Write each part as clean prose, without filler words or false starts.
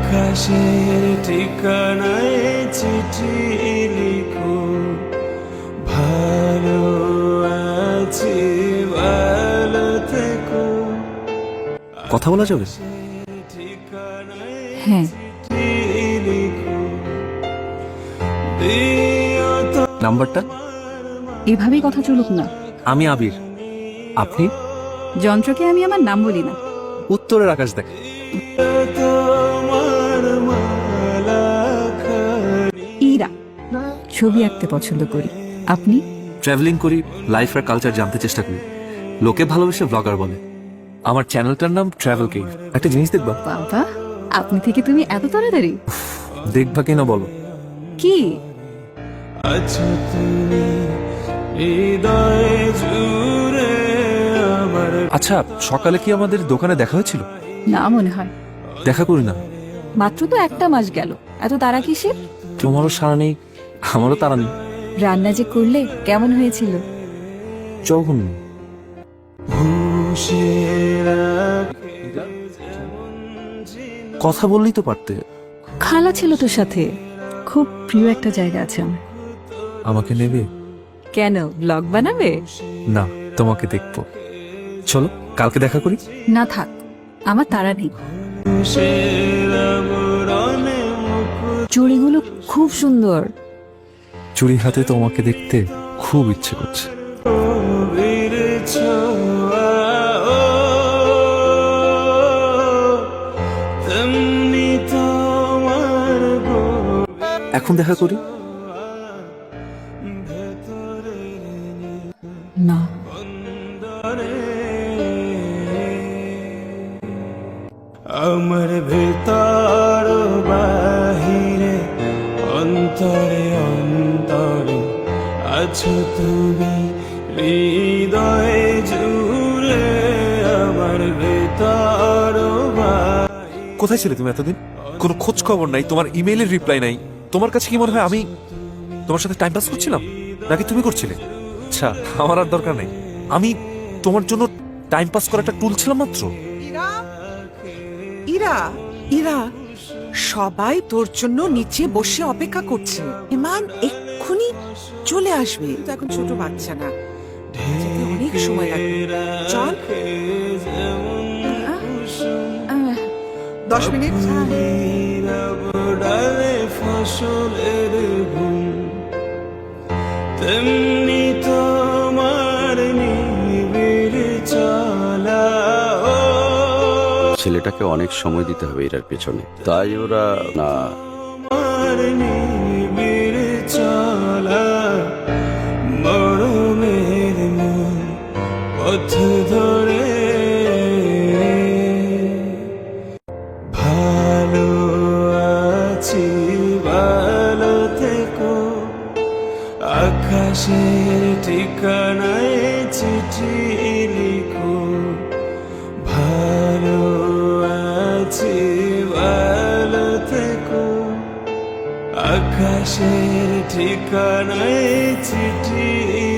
আকাশের ঠিকানায় চিঠি লিখো, ভালো আছি ভালো থেকো। কথা বলা যাবে? হ্যাঁ, নাম্বারটা? এভাবেই কথা চলুক না। আমি আবির, আপনি? যন্ত্রকে আমি আমার নাম বলি না। উত্তরের আকাশ দেখে। ইরা, ছবি আঁকতে পছন্দ করি। আপনি? ট্রাভেলিং করি, লাইফ আর কালচার জানতে চেষ্টা করি। লোকে ভালোবেসে ব্লগার বলে। আমার চ্যানেলটার নাম ট্রাভেল কেভ। একটা জিনিস দেখবা? বাবা, আপনি থেকে তুমি এত তাড়াতাড়ি? দেখবা কিনা বলো? কি? আছো তুমি হৃদয়ে জুড়ে আমার। আচ্ছা, সকালে কি আমাদের দোকানে দেখা হয়েছিল? না মনে হয়। দেখা করি না। মাত্র তো একটা মাস গেল, এত তাড়া কিসের? তোমারও সারা নেই, আমারও তারা নেই। রান্না যে করলে কেমন হয়েছিল? যখন কথা বললেই তো পারতে। খালা ছিল তোর সাথে, খুব প্রিয় একটা জায়গা আছে আমার। আমাকে নেবে? কেন, ব্লগ বানাবে? না, তোমাকে দেখবো। চলো কালকে দেখা করি। না থাক, আমার তাড়া নেই। চুড়িগুলো খুব সুন্দর। চুরি হাতে তোমাকে দেখতে খুব ইচ্ছে করছে। এখন দেখা করি? না, আমার ভেতর বাহিরে অন্তরে অন্তরে আছো তুমি হৃদয়ে জুড়ে আমার ভেতর। কোথায় ছিলে তুমি এতদিন? কোনো খোঁজ খবর নাই, তোমার ইমেইলের রিপ্লাই নাই। তোমার কাছে কি মনে হয় আমি তোমার সাথে টাইম পাস করছিলাম, নাকি তুমি করছিলে? আচ্ছা, আমার আর দরকার নেই। আমি তোমার জন্য টাইম পাস করার একটা টুল ছিলাম মাত্র। ইরা, ইরা, ইরা, সবাই তোর জন্য নিচে বসে অপেক্ষা করছে। ইমান এক্ষুনি চলে আসবে। তো এখন ছোট বাচ্চা না, যেতে অনেক সময় লাগবে। চল, 10 মিনিট। ফসলের ঘুম তেমনি তোমার নিবিড় চলা। ছেলেটাকে অনেক সময় দিতে হবে এটার পেছনে, তাই ওরা না। তোমার নিবিড় চলা মরমের মূল পথ ধরে ভালো আছি ভালো থেকো। আকাশের ঠিকানায় চিঠি লিখো, ভালো আছি ভালো থেকো। আকাশের ঠিকানায় চিঠি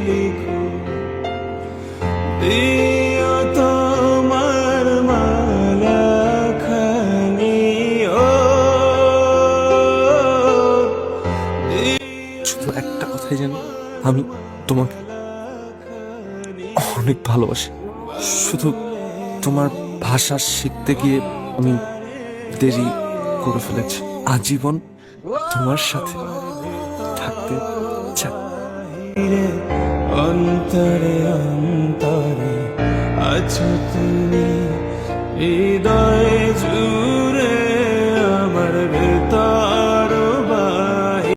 লিখো, দিও তোমার মালা খানি। ও শুধু একটা কথাই জানি, আমি তোমাকে অনেক ভালোবাসি। শুধু তোমার ভাষা শিখতে গিয়ে আমি দেরি করে ফেলেছি। আজীবন তোমার সাথে থাকতে চাই। অন্তরে অন্তরে আছো তুমি হৃদয়